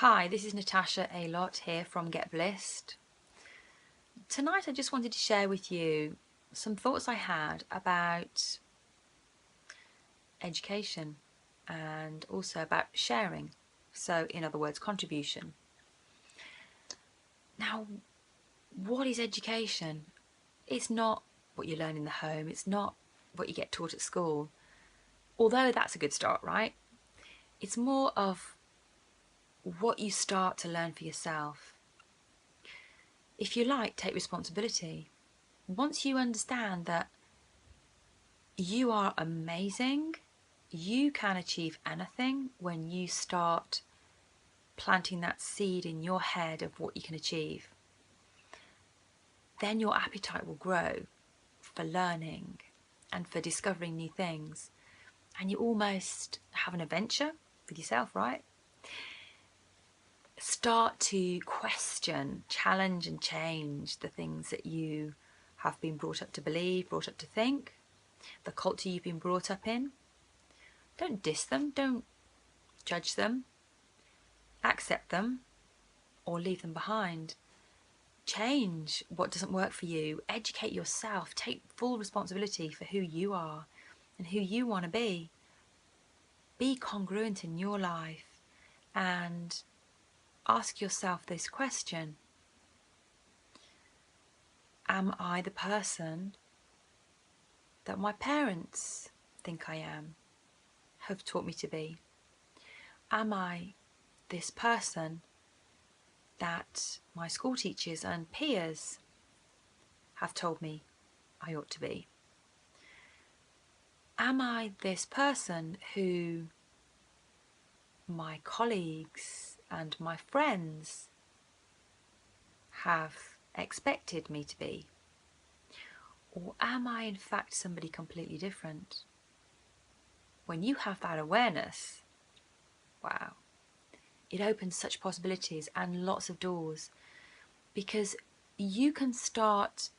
Hi, this is Natasha A-Lot here from Get Blissed. Tonight I just wanted to share with you some thoughts I had about education and also about sharing. So, in other words, contribution. Now, what is education? It's not what you learn in the home, it's not what you get taught at school, although that's a good start, right? It's more of what you start to learn for yourself. If you like, take responsibility. Once you understand that you are amazing, you can achieve anything when you start planting that seed in your head of what you can achieve. Then your appetite will grow for learning and for discovering new things. And you almost have an adventure with yourself, right? Start to question, challenge and change the things that you have been brought up to believe, brought up to think, the culture you've been brought up in. Don't diss them, don't judge them, accept them or leave them behind. Change what doesn't work for you, educate yourself, take full responsibility for who you are and who you want to be. Be congruent in your life and ask yourself this question: am I the person that my parents think I am, have taught me to be? Am I this person that my school teachers and peers have told me I ought to be? Am I this person who my colleagues and my friends have expected me to be? Or am I in fact somebody completely different? When you have that awareness, wow, it opens such possibilities and lots of doors, because you can start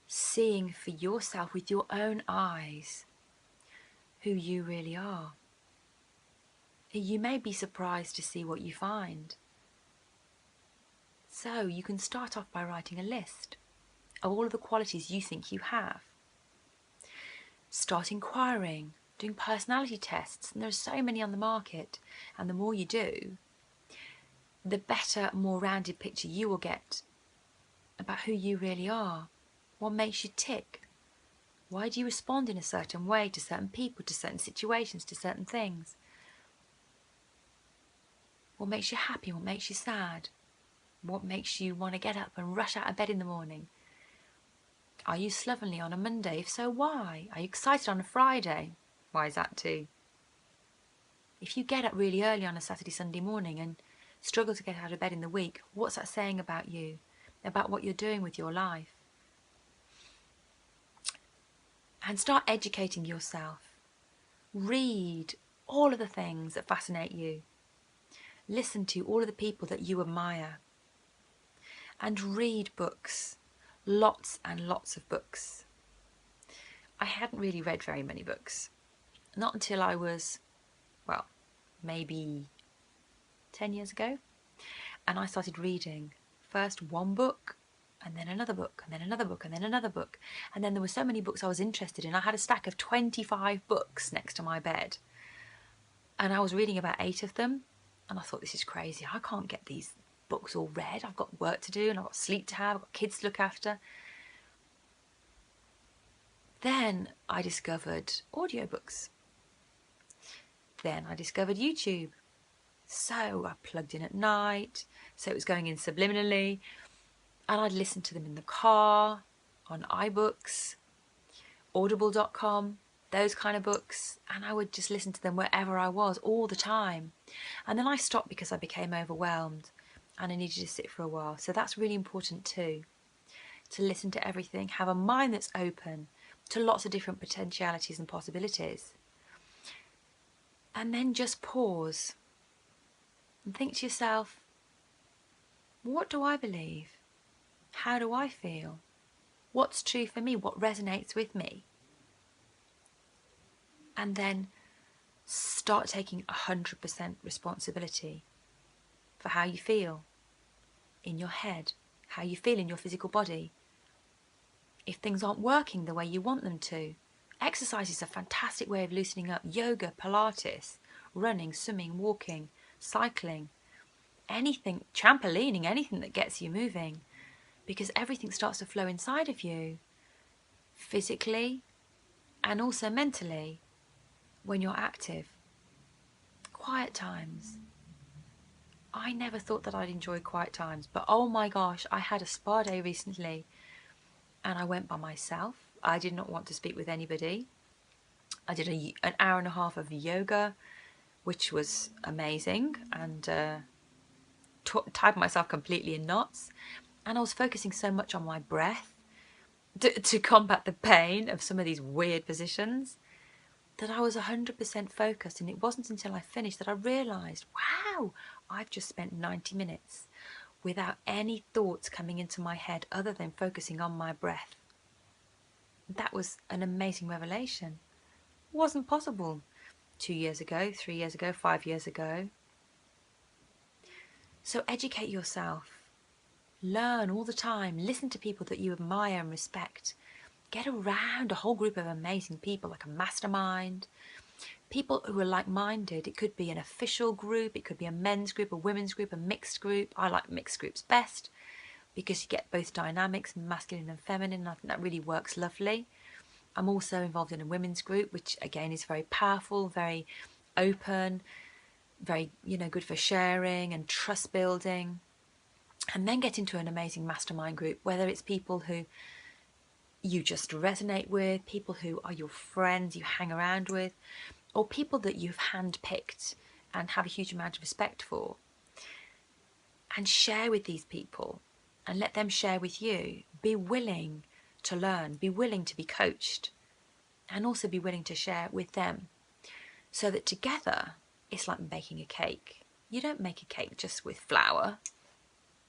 seeing for yourself with your own eyes who you really are. You may be surprised to see what you find. So you can start off by writing a list of all of the qualities you think you have. Start inquiring, doing personality tests, and there are so many on the market, and the more you do, the better, more rounded picture you will get about who you really are. What makes you tick? Why do you respond in a certain way to certain people, to certain situations, to certain things? What makes you happy? What makes you sad? What makes you want to get up and rush out of bed in the morning? Are you slovenly on a Monday? If so, why? Are you excited on a Friday? Why is that too? If you get up really early on a Saturday, Sunday morning and struggle to get out of bed in the week, what's that saying about you? About what you're doing with your life? And start educating yourself. Read all of the things that fascinate you. Listen to all of the people that you admire. And read books. Lots and lots of books. I hadn't really read very many books. Not until I was, well, maybe 10 years ago. And I started reading first one book, and then another book, and then another book, and then another book. And then there were so many books I was interested in. I had a stack of 25 books next to my bed. And I was reading about 8 of them. And I thought, this is crazy. I can't get these books all read. I've got work to do, and I've got sleep to have. I've got kids to look after. Then I discovered audiobooks. Then I discovered YouTube. So I plugged in at night, so it was going in subliminally, and I'd listen to them in the car, on iBooks, audible.com, those kind of books, and I would just listen to them wherever I was all the time. And then I stopped because I became overwhelmed and I needed to sit for a while. So that's really important too, to listen to everything, have a mind that's open to lots of different potentialities and possibilities. And then just pause and think to yourself, what do I believe? How do I feel? What's true for me? What resonates with me? And then start taking 100% responsibility for how you feel in your head, how you feel in your physical body. If things aren't working the way you want them to, exercise is a fantastic way of loosening up. Yoga, Pilates, running, swimming, walking, cycling, anything, trampolining, anything that gets you moving, because everything starts to flow inside of you, physically and also mentally, when you're active. Quiet times. I never thought that I'd enjoy quiet times, but oh my gosh, I had a spa day recently and I went by myself. I did not want to speak with anybody. I did an hour and a half of yoga, which was amazing, and tied myself completely in knots. And I was focusing so much on my breath to combat the pain of some of these weird positions that I was 100% focused. And it wasn't until I finished that I realised, wow, I've just spent 90 minutes without any thoughts coming into my head other than focusing on my breath. That was an amazing revelation. It wasn't possible 2 years ago, 3 years ago, 5 years ago. So educate yourself. Learn all the time. Listen to people that you admire and respect. Get around a whole group of amazing people, like a mastermind. People who are like-minded. It could be an official group. It could be a men's group, a women's group, a mixed group. I like mixed groups best because you get both dynamics, masculine and feminine. And I think that really works lovely. I'm also involved in a women's group, which again is very powerful, very open, very, good for sharing and trust building. And then get into an amazing mastermind group, whether it's people who you just resonate with, people who are your friends you hang around with, or people that you've handpicked and have a huge amount of respect for. And share with these people and let them share with you. Be willing to learn, be willing to be coached, and also be willing to share with them, so that together it's like baking a cake. You don't make a cake just with flour.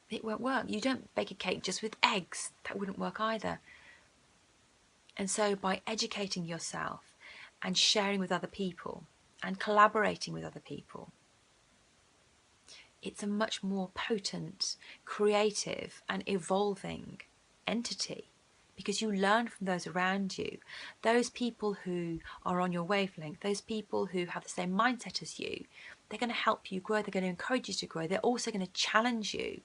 It won't work. You don't bake a cake just with eggs. That wouldn't work either. And so by educating yourself and sharing with other people and collaborating with other people, it's a much more potent, creative and evolving entity, because you learn from those around you, those people who are on your wavelength, those people who have the same mindset as you. They're going to help you grow. They're going to encourage you to grow. They're also going to challenge you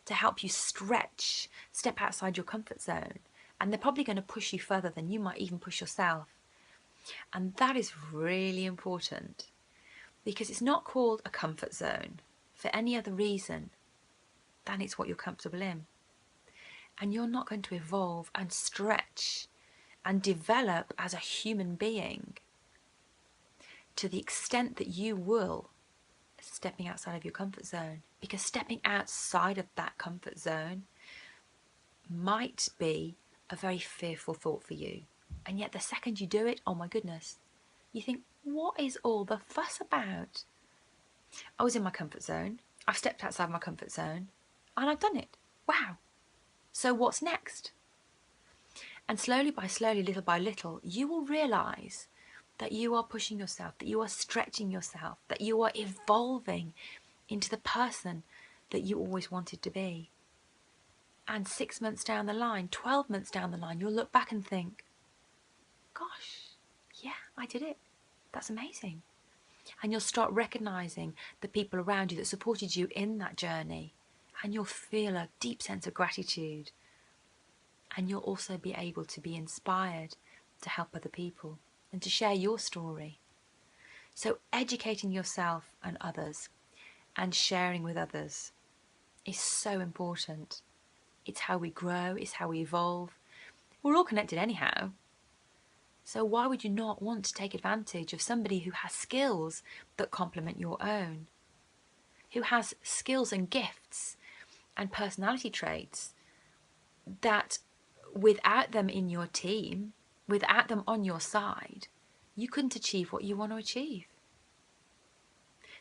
to help you stretch, step outside your comfort zone. And they're probably going to push you further than you might even push yourself. And that is really important, because it's not called a comfort zone for any other reason than it's what you're comfortable in. And you're not going to evolve and stretch and develop as a human being to the extent that you will stepping outside of your comfort zone. Because stepping outside of that comfort zone might be a very fearful thought for you. And yet the second you do it, oh my goodness, you think, what is all the fuss about? I was in my comfort zone. I've stepped outside my comfort zone and I've done it. Wow. So what's next? And slowly, little by little, you will realise that you are pushing yourself, that you are stretching yourself, that you are evolving into the person that you always wanted to be. And 6 months down the line, 12 months down the line, you'll look back and think, gosh, yeah, I did it. That's amazing. And you'll start recognising the people around you that supported you in that journey. And you'll feel a deep sense of gratitude. And you'll also be able to be inspired to help other people and to share your story. So educating yourself and others and sharing with others is so important. It's how we grow, it's how we evolve. We're all connected anyhow. So why would you not want to take advantage of somebody who has skills that complement your own? Who has skills and gifts and personality traits that without them in your team, without them on your side, you couldn't achieve what you want to achieve.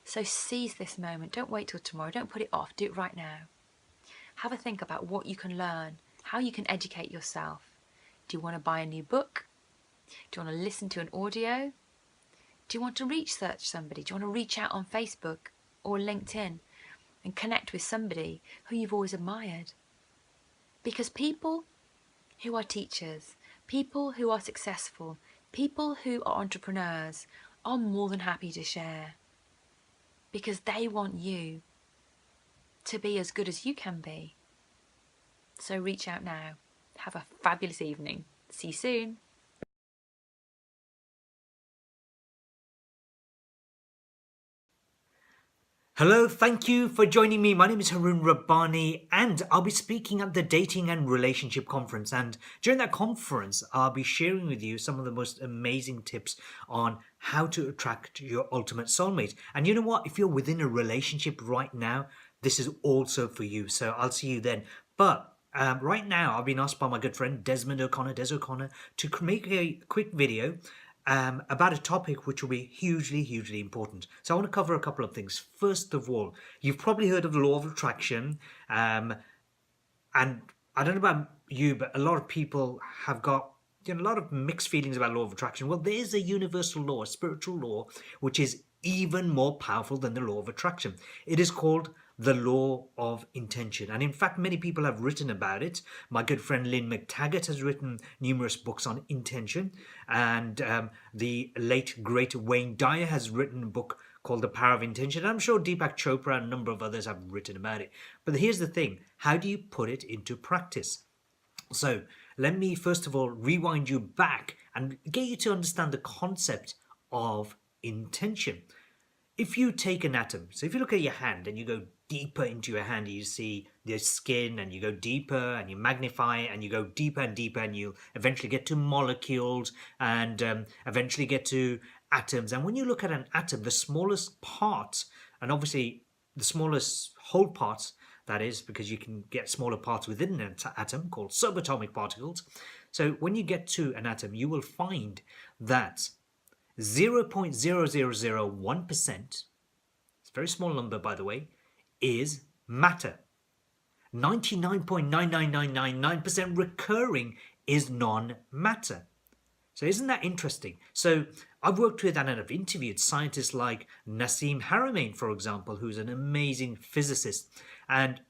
So seize this moment. Don't wait till tomorrow. Don't put it off. Do it right now. Have a think about what you can learn, how you can educate yourself. Do you want to buy a new book? Do you want to listen to an audio? Do you want to research somebody? Do you want to reach out on Facebook or LinkedIn and connect with somebody who you've always admired. Because people who are teachers, people who are successful, people who are entrepreneurs are more than happy to share. Because they want you to be as good as you can be. So reach out now. Have a fabulous evening. See you soon. Hello, thank you for joining me. My name is Haroon Rabbani, and I'll be speaking at the Dating and Relationship Conference. And during that conference, I'll be sharing with you some of the most amazing tips on how to attract your ultimate soulmate. And you know what? If you're within a relationship right now, this is also for you. So I'll see you then. But right now, I've been asked by my good friend Des O'Connor, to make a quick video about a topic which will be hugely important. So I want to cover a couple of things. First of all, you've probably heard of the law of attraction, and I don't know about you, but a lot of people have got a lot of mixed feelings about law of attraction. Well, there's a universal law, a spiritual law, which is even more powerful than the law of attraction. It is called the law of intention. And in fact, many people have written about it. My good friend Lynn McTaggart has written numerous books on intention. And the late, great Wayne Dyer has written a book called The Power of Intention. I'm sure Deepak Chopra and a number of others have written about it. But here's the thing. How do you put it into practice? So let me first of all rewind you back and get you to understand the concept of intention. If you take an atom, so if you look at your hand and you go deeper into your hand, you see the skin, and you go deeper and you magnify and you go deeper and deeper, and you eventually get to molecules and eventually get to atoms. And when you look at an atom, the smallest part, and obviously the smallest whole parts, that is because you can get smaller parts within an atom called subatomic particles. So when you get to an atom, you will find that 0.0001%, it's a very small number by the way, is matter. 99.99999% recurring is non-matter. So isn't that interesting? So I've worked with and I've interviewed scientists like Nassim Haramein, for example, who's an amazing physicist. And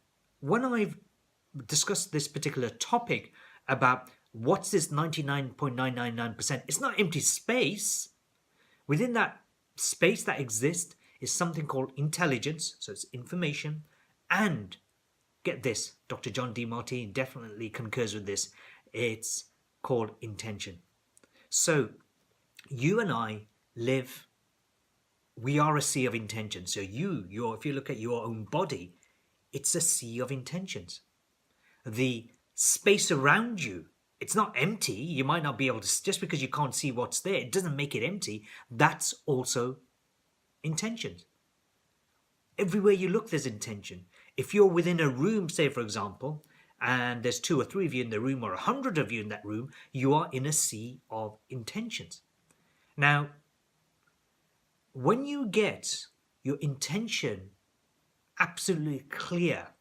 when I've discussed this particular topic about what's this 99.999%, it's not empty space. Within that space that exists is something called intelligence, so it's information, and get this, Dr. John DeMartini definitely concurs with this, it's called intention. So you and I live, we are a sea of intentions. So if you look at your own body, it's a sea of intentions. The space around you, it's not empty. You might not be able to, just because you can't see what's there, it doesn't make it empty. That's also intentions. Everywhere you look, there's intention. If you're within a room, say for example, and there's 2 or 3 of you in the room or 100 of you in that room, you are in a sea of intentions. Now, when you get your intention absolutely clear,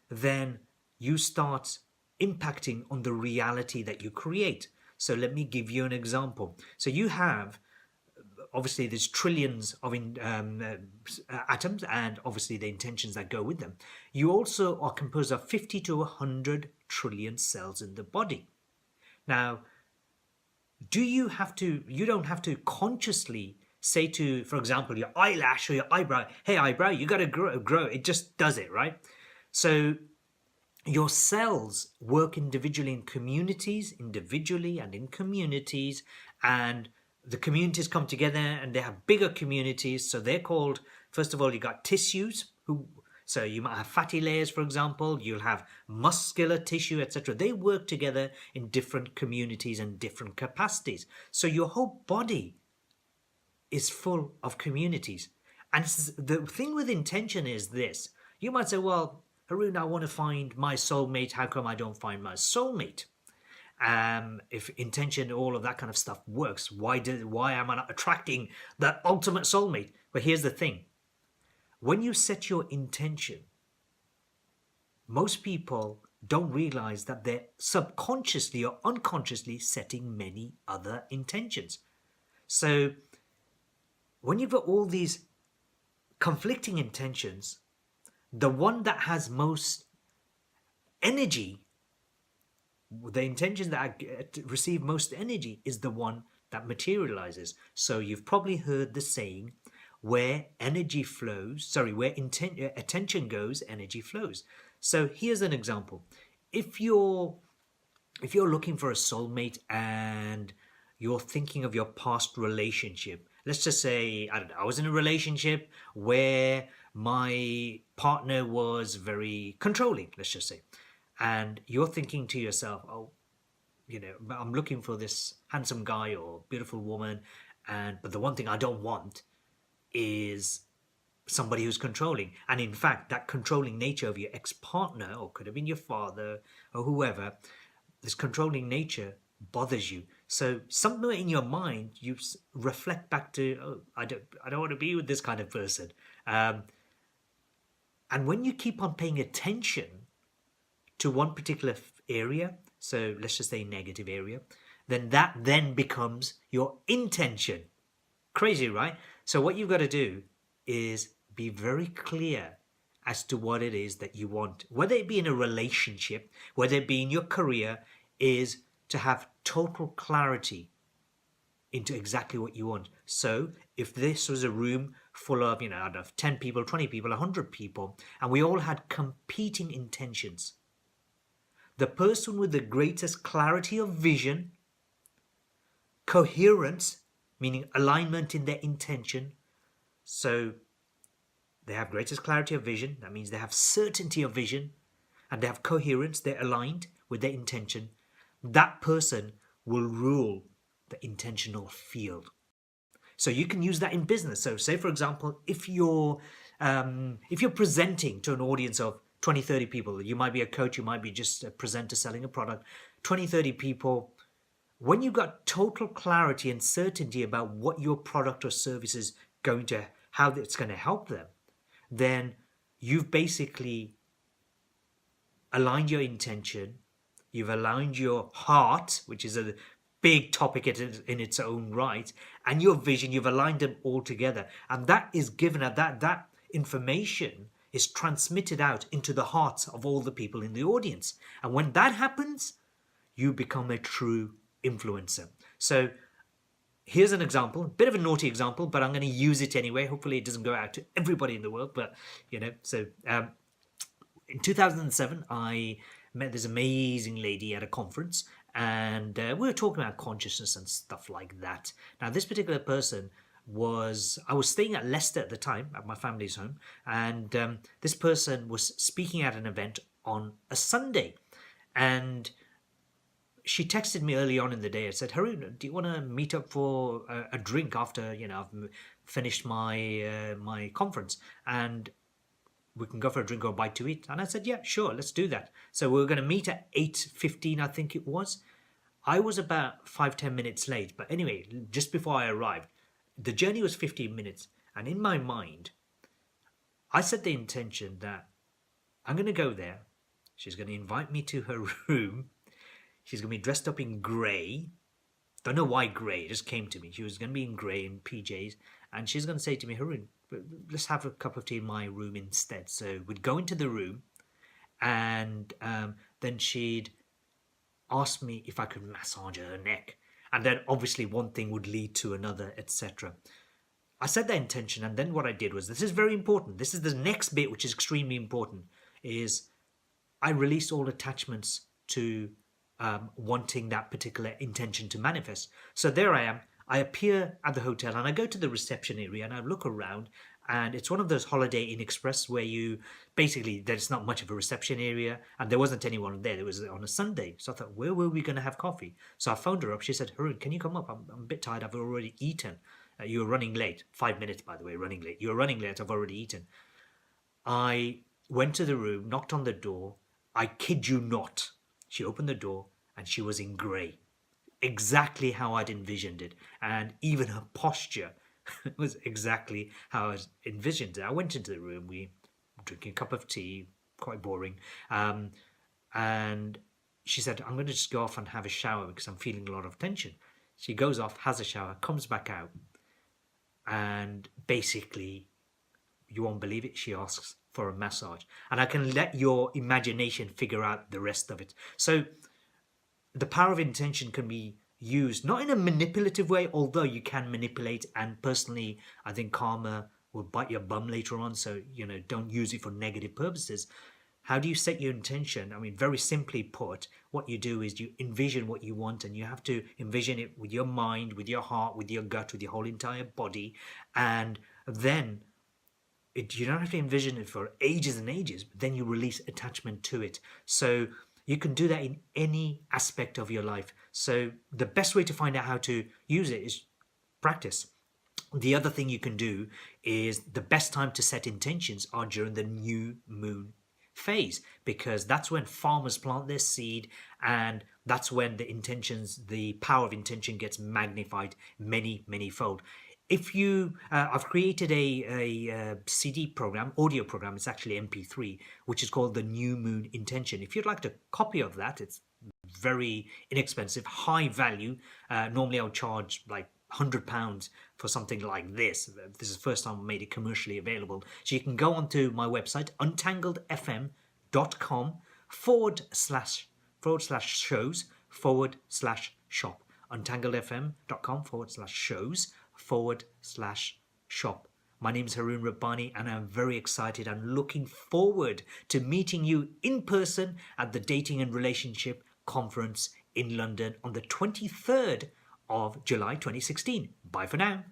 then you start impacting on the reality that you create. So let me give you an example. So you have, obviously there's trillions of atoms and obviously the intentions that go with them. You also are composed of 50 to 100 trillion cells in the body. Now, you don't have to consciously say to, for example, your eyelash or your eyebrow, hey eyebrow, you got to grow. It just does it, right? So your cells work individually and in communities, and the communities come together and they have bigger communities. So they're called, first of all, you got tissues. So you might have fatty layers, for example. You'll have muscular tissue, etc. They work together in different communities and different capacities. So your whole body is full of communities. And the thing with intention is this. You might say, well, Haroon, I want to find my soulmate. How come I don't find my soulmate? If intention, all of that kind of stuff works, why am I not attracting that ultimate soulmate? But here's the thing. When you set your intention, most people don't realize that they're subconsciously or unconsciously setting many other intentions. So when you've got all these conflicting intentions, the one that has most energy, the intention that receive most energy is the one that materializes. So you've probably heard the saying, where energy flows, sorry, where attention goes, energy flows. So here's an example. If you're looking for a soulmate and you're thinking of your past relationship, let's just say, I don't know, I was in a relationship where my partner was very controlling, let's just say, and you're thinking to yourself, oh, I'm looking for this handsome guy or beautiful woman, but the one thing I don't want is somebody who's controlling. And in fact, that controlling nature of your ex-partner, or could have been your father or whoever, this controlling nature bothers you. So somewhere in your mind, you reflect back to, oh, I don't want to be with this kind of person. And when you keep on paying attention to one particular area, so let's just say negative area, then that then becomes your intention. Crazy, right? So what you've got to do is be very clear as to what it is that you want, whether it be in a relationship, whether it be in your career, is to have total clarity into exactly what you want. So if this was a room full of, out of 10 people, 20 people, 100 people, and we all had competing intentions, the person with the greatest clarity of vision, coherence, meaning alignment in their intention, so they have greatest clarity of vision, that means they have certainty of vision, and they have coherence, they're aligned with their intention, that person will rule the intentional field. So you can use that in business. So say, for example, if you're presenting to an audience of 20, 30 people, you might be a coach, you might be just a presenter selling a product, 20, 30 people, when you've got total clarity and certainty about what your product or service is going to, how it's going to help them, then you've basically aligned your intention, you've aligned your heart, which is a big topic in its own right, and your vision, you've aligned them all together. And that is given at that information is transmitted out into the hearts of all the people in the audience. And when that happens, you become a true influencer. So here's an example, a bit of a naughty example, but I'm going to use it anyway. Hopefully it doesn't go out to everybody in the world, but so in 2007, I met this amazing lady at a conference, and we were talking about consciousness and stuff like that. Now, this particular person I was staying at Leicester at the time, at my family's home, and this person was speaking at an event on a Sunday, and she texted me early on in the day and said, Haroon, do you want to meet up for a drink after, I've finished my conference, and we can go for a drink or a bite to eat? And I said, yeah, sure, let's do that. So we were going to meet at 8:15, I think it was. I was about 5-10 minutes late. But anyway, just before I arrived, the journey was 15 minutes. And in my mind, I set the intention that I'm going to go there. She's going to invite me to her room. She's going to be dressed up in grey. Don't know why grey, it just came to me. She was going to be in grey in PJs. And she's going to say to me, Haroon, let's have a cup of tea in my room instead. So we'd go into the room, and then she'd ask me if I could massage her neck. And then obviously one thing would lead to another, etc. I set that intention, and then what I did was, this is very important. This is the next bit, which is extremely important, is I released all attachments to wanting that particular intention to manifest. So there I am. I appear at the hotel, and I go to the reception area, and I look around, and it's one of those Holiday Inn Express where there's not much of a reception area, and there wasn't anyone there. It was on a Sunday. So I thought, where were we going to have coffee? So I phoned her up. She said, Haroon, can you come up? I'm a bit tired. I've already eaten. You were running late. 5 minutes, by the way, running late. You were running late. I've already eaten. I went to the room, knocked on the door. I kid you not. She opened the door, and she was in grey. Exactly how I'd envisioned it. And even her posture was exactly how I envisioned it. I went into the room, we were drinking a cup of tea, quite boring. And she said, I'm going to just go off and have a shower because I'm feeling a lot of tension. She goes off, has a shower, comes back out. And basically, you won't believe it, she asks for a massage, and I can let your imagination figure out the rest of it. So the power of intention can be used not in a manipulative way, although you can manipulate. And personally, I think karma will bite your bum later on. So, don't use it for negative purposes. How do you set your intention? I mean, very simply put, what you do is you envision what you want, and you have to envision it with your mind, with your heart, with your gut, with your whole entire body. And then you don't have to envision it for ages and ages, but then you release attachment to it. So you can do that in any aspect of your life. So the best way to find out how to use it is practice. The other thing you can do is the best time to set intentions are during the new moon phase, because that's when farmers plant their seed, and that's when the power of intention gets magnified many fold. If you I've created a CD program, audio program. It's actually MP3, which is called the New Moon Intention. If you'd like a copy of that, it's very inexpensive, high value. Normally I'll charge like £100 for something like this. This is the first time I made it commercially available. So you can go onto my website, untangledfm.com forward slash shows forward slash shop. untangledfm.com /shows /shop. My name is Haroon Rabbani, and I'm very excited and looking forward to meeting you in person at the Dating and Relationship Conference in London on the 23rd of July 2016. Bye for now.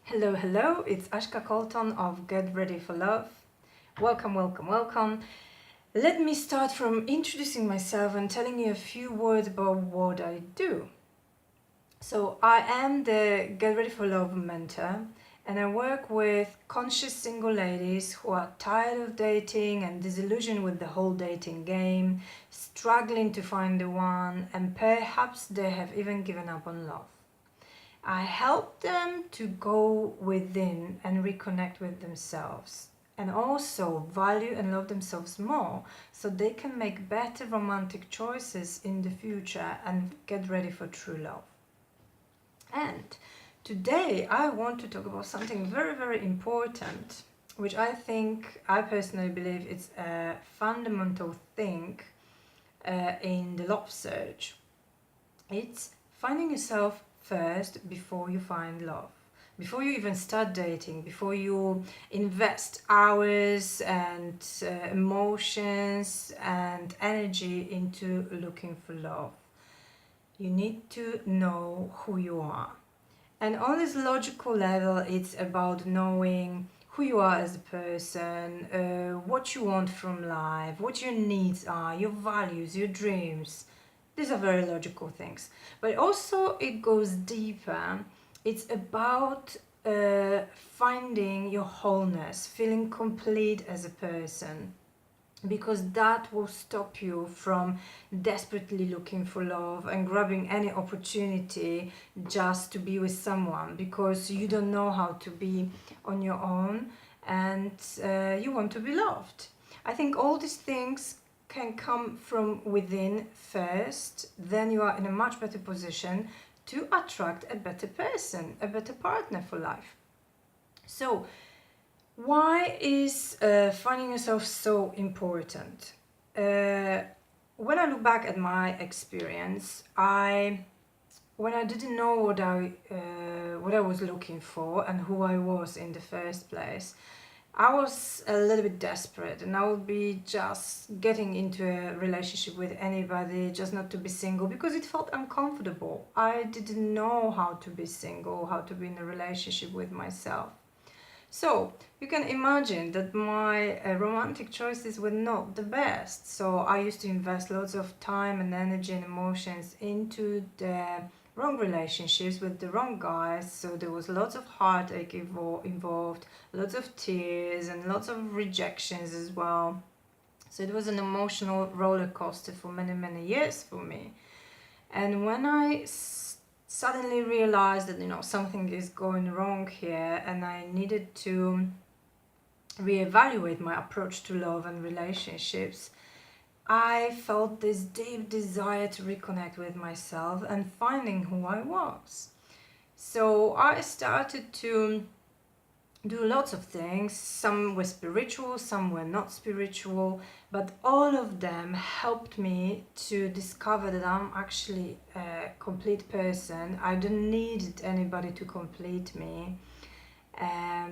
Hello, it's Ashka Colton of Get Ready for Love. Welcome. Let me start from introducing myself and telling you a few words about what I do. So I am the Get Ready for Love mentor, and I work with conscious single ladies who are tired of dating and disillusioned with the whole dating game, struggling to find the one, and perhaps they have even given up on love. I help them to go within and reconnect with themselves, and also value and love themselves more, so they can make better romantic choices in the future and get ready for true love. And today I want to talk about something very important, which I personally believe is a fundamental thing in the love search. It's finding yourself first before you find love. Before you even start dating, before you invest hours and emotions and energy into looking for love, you need to know who you are. And on this logical level, it's about knowing who you are as a person, what you want from life, what your needs are, your values, your dreams. These are very logical things. But also it goes deeper. It's about finding your wholeness, feeling complete as a person, because that will stop you from desperately looking for love and grabbing any opportunity just to be with someone, because you don't know how to be on your own, and you want to be loved. I think all these things can come from within first, then you are in a much better position to attract a better person, a better partner for life. So why is finding yourself so important? When I look back at my experience, when I didn't know what I was looking for and who I was in the first place, I was a little bit desperate, and I would be just getting into a relationship with anybody just not to be single, because it felt uncomfortable. I didn't know how to be single, how to be in a relationship with myself. So you can imagine that my romantic choices were not the best. So I used to invest lots of time and energy and emotions into the wrong relationships with the wrong guys. So there was lots of heartache involved, lots of tears, and lots of rejections as well. So it was an emotional roller coaster for many years for me. And when I suddenly realized that something is going wrong here, and I needed to reevaluate my approach to love and relationships, I felt this deep desire to reconnect with myself and finding who I was. So I started to do lots of things. Some were spiritual, some were not spiritual, but all of them helped me to discover that I'm actually a complete person. I don't need anybody to complete me. I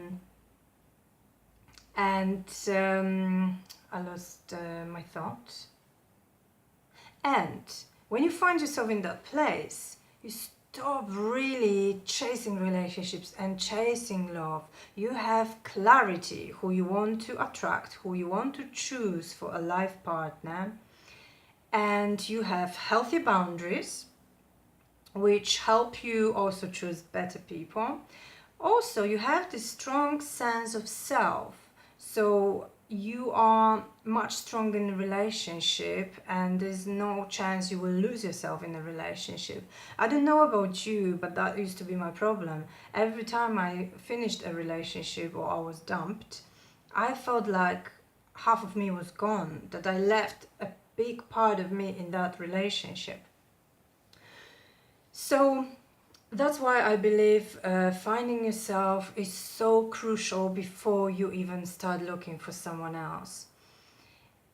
lost my thoughts. And when you find yourself in that place, you stop really chasing relationships and chasing love. You have clarity who you want to attract, who you want to choose for a life partner, and you have healthy boundaries which help you also choose better people. Also, you have this strong sense of self, so you are much stronger in a relationship, and there's no chance you will lose yourself in a relationship. I don't know about you, but that used to be my problem. Every time I finished a relationship or I was dumped, I felt like half of me was gone, that I left a big part of me in that relationship. So that's why I believe finding yourself is so crucial before you even start looking for someone else.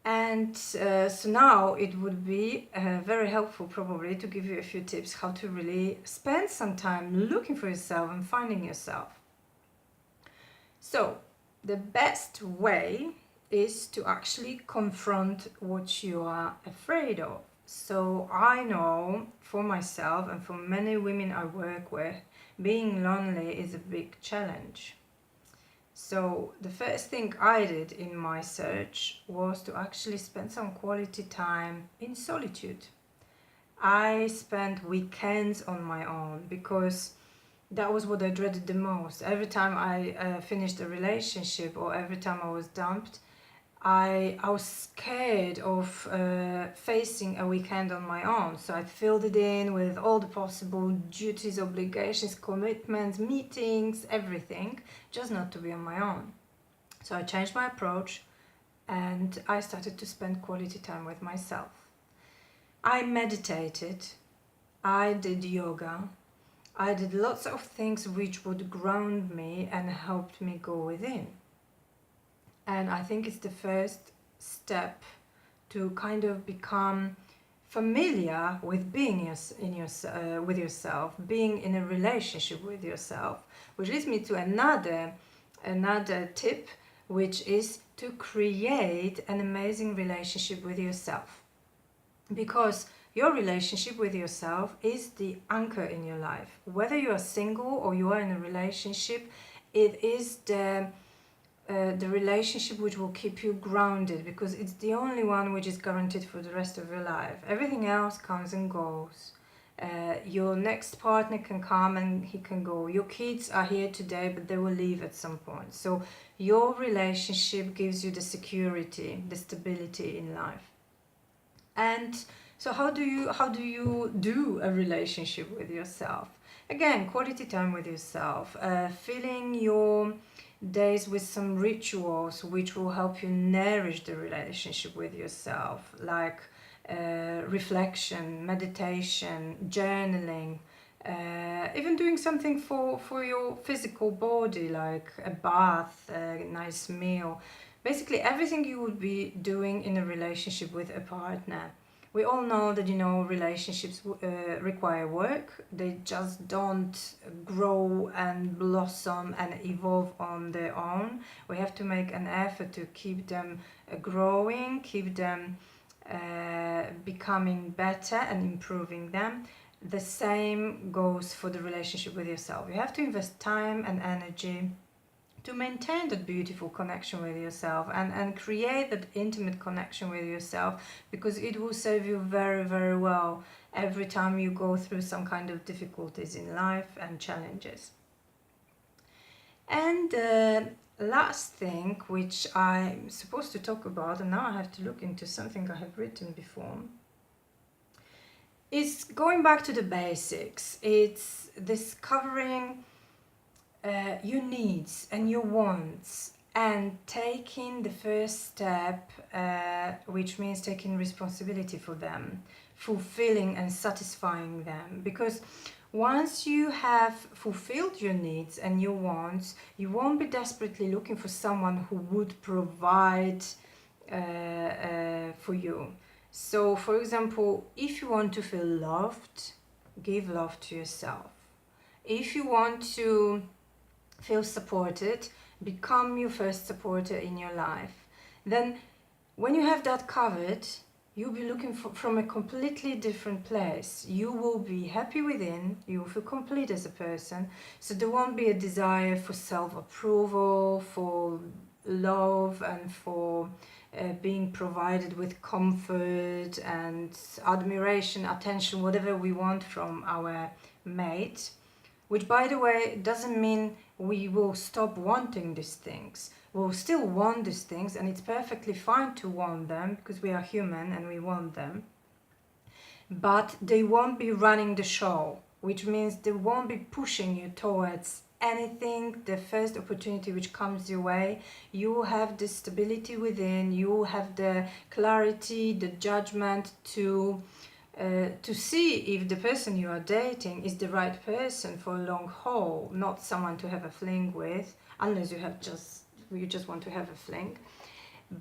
And so now it would be very helpful probably to give you a few tips how to really spend some time looking for yourself and finding yourself. So the best way is to actually confront what you are afraid of. So I know for myself and for many women I work with, being lonely is a big challenge. So the first thing I did in my search was to actually spend some quality time in solitude. I spent weekends on my own because that was what I dreaded the most. Every time I finished a relationship or every time I was dumped, I was scared of facing a weekend on my own. So I filled it in with all the possible duties, obligations, commitments, meetings, everything, just not to be on my own. So I changed my approach and I started to spend quality time with myself. I meditated, I did yoga, I did lots of things which would ground me and helped me go within. And I think it's the first step to kind of become familiar with being with yourself, being in a relationship with yourself, which leads me to another tip, which is to create an amazing relationship with yourself. Because your relationship with yourself is the anchor in your life. Whether you are single or you are in a relationship, it is the relationship which will keep you grounded, because it's the only one which is guaranteed for the rest of your life. Everything else comes and goes. Your next partner can come and he can go. Your kids are here today, but they will leave at some point. So your relationship gives you the security, the stability in life. And so how do you do a relationship with yourself? Again, quality time with yourself, filling your days with some rituals which will help you nourish the relationship with yourself, like reflection, meditation, journaling, even doing something for your physical body, like a bath, a nice meal. Basically everything you would be doing in a relationship with a partner. We all know that, relationships require work. They just don't grow and blossom and evolve on their own. We have to make an effort to keep them growing, keep them becoming better and improving them. The same goes for the relationship with yourself. You have to invest time and energy to maintain that beautiful connection with yourself and create that intimate connection with yourself, because it will serve you very, very well every time you go through some kind of difficulties in life and challenges. And last thing, which I'm supposed to talk about, and now I have to look into something I have written before, is going back to the basics. It's discovering your needs and your wants and taking the first step, which means taking responsibility for them, fulfilling and satisfying them. Because Once you have fulfilled your needs and your wants, you won't be desperately looking for someone who would provide for you. So, for example, if you want to feel loved, give love to yourself. If you want to feel supported, become your first supporter in your life. Then, when you have that covered, you'll be looking from a completely different place. You will be happy within, you will feel complete as a person, so there won't be a desire for self-approval, for love, and for being provided with comfort and admiration, attention, whatever we want from our mate. Which, by the way, doesn't mean we will stop wanting these things. We'll still want these things, and it's perfectly fine to want them because we are human and we want them. But they won't be running the show, which means they won't be pushing you towards anything. The first opportunity which comes your way, you will have the stability within, you will have the clarity, the judgment to see if the person you are dating is the right person for a long haul, not someone to have a fling with, unless you just want to have a fling.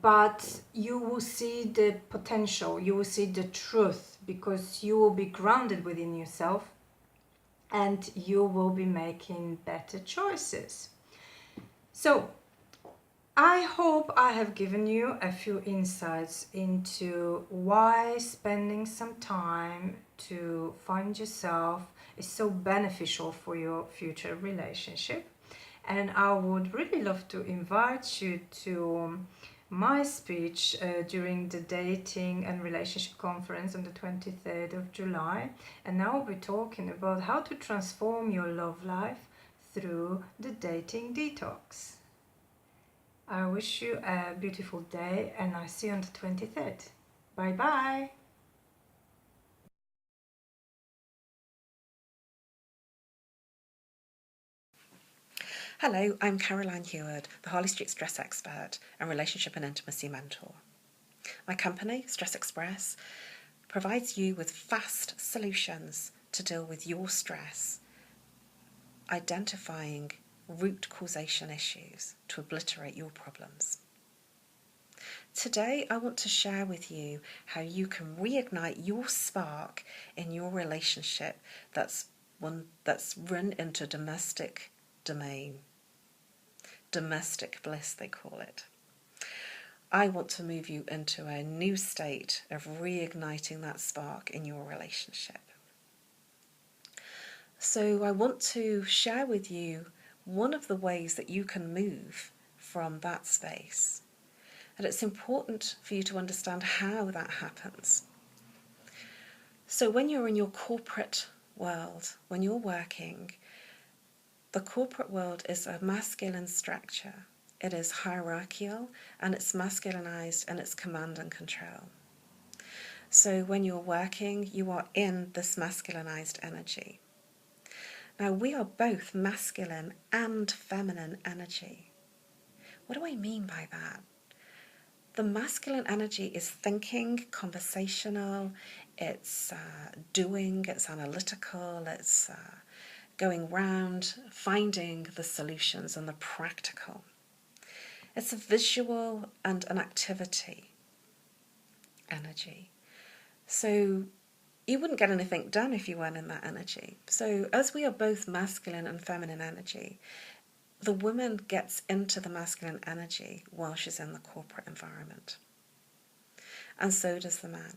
But you will see the potential, you will see the truth, because you will be grounded within yourself and you will be making better choices. So I hope I have given you a few insights into why spending some time to find yourself is so beneficial for your future relationship. And I would really love to invite you to my speech during the Dating and Relationship Conference on the 23rd of July. And I will be talking about how to transform your love life through the dating detox. I wish you a beautiful day, and I'll see you on the 23rd. Bye bye. Hello, I'm Caroline Heward, the Harley Street Stress Expert and Relationship and Intimacy Mentor. My company, Stress Express, provides you with fast solutions to deal with your stress, identifying root causation issues to obliterate your problems. Today, I want to share with you how you can reignite your spark in your relationship that's run into domestic domain. Domestic bliss, they call it. I want to move you into a new state of reigniting that spark in your relationship. So I want to share with you one of the ways that you can move from that space. And it's important for you to understand how that happens. So when you're in your corporate world, when you're working, the corporate world is a masculine structure. It is hierarchical and it's masculinized and it's command and control. So when you're working, you are in this masculinized energy. Now we are both masculine and feminine energy. What do I mean by that? The masculine energy is thinking, conversational, it's doing, it's analytical, it's going round, finding the solutions and the practical. It's a visual and an activity energy. So you wouldn't get anything done if you weren't in that energy. So as we are both masculine and feminine energy, the woman gets into the masculine energy while she's in the corporate environment. And so does the man.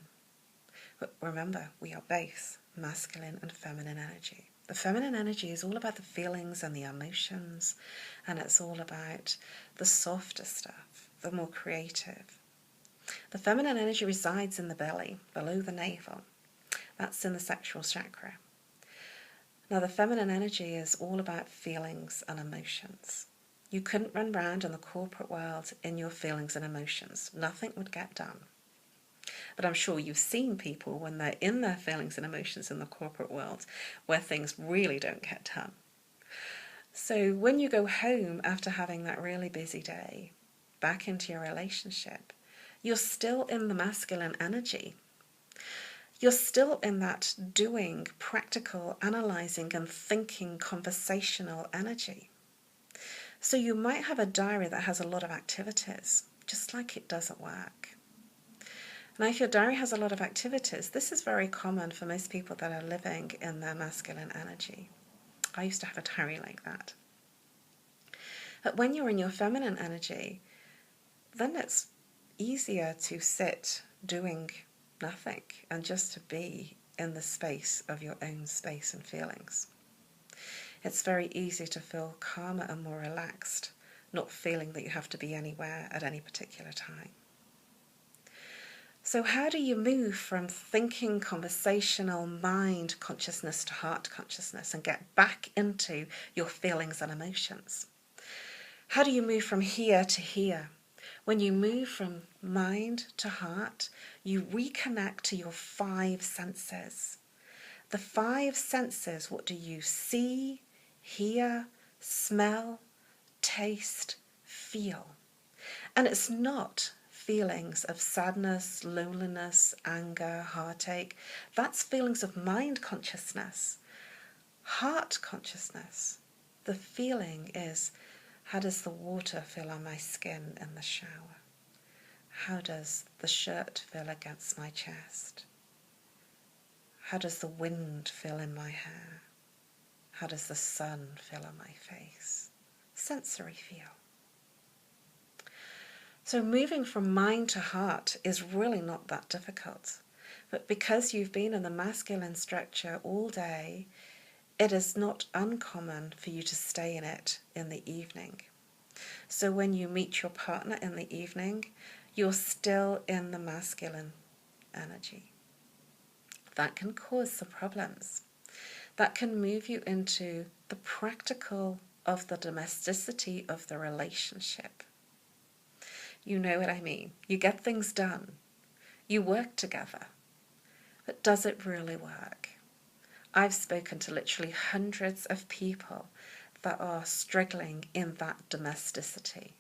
But remember, we are both masculine and feminine energy. The feminine energy is all about the feelings and the emotions, and it's all about the softer stuff, the more creative. The feminine energy resides in the belly, below the navel. That's in the sexual chakra. Now, the feminine energy is all about feelings and emotions. You couldn't run around in the corporate world in your feelings and emotions. Nothing would get done. But I'm sure you've seen people when they're in their feelings and emotions in the corporate world where things really don't get done. So when you go home after having that really busy day, back into your relationship, you're still in the masculine energy. You're still in that doing, practical, analysing and thinking conversational energy. So you might have a diary that has a lot of activities, just like it does at work. Now, if your diary has a lot of activities, this is very common for most people that are living in their masculine energy. I used to have a diary like that. But when you're in your feminine energy, then it's easier to sit doing nothing and just to be in the space of your own space and feelings. It's very easy to feel calmer and more relaxed, not feeling that you have to be anywhere at any particular time. So how do you move from thinking, conversational, mind consciousness to heart consciousness and get back into your feelings and emotions? How do you move from here to here? When you move from mind to heart, you reconnect to your 5 senses. The 5 senses, what do you see, hear, smell, taste, feel? And it's not feelings of sadness, loneliness, anger, heartache. That's feelings of mind consciousness. Heart consciousness, the feeling is, how does the water feel on my skin in the shower? How does the shirt feel against my chest? How does the wind feel in my hair? How does the sun feel on my face? Sensory feel. So moving from mind to heart is really not that difficult. But because you've been in the masculine structure all day, it is not uncommon for you to stay in it in the evening. So when you meet your partner in the evening, you're still in the masculine energy. That can cause some problems. That can move you into the practical of the domesticity of the relationship. You know what I mean. You get things done. You work together. But does it really work? I've spoken to literally hundreds of people that are struggling in that domesticity.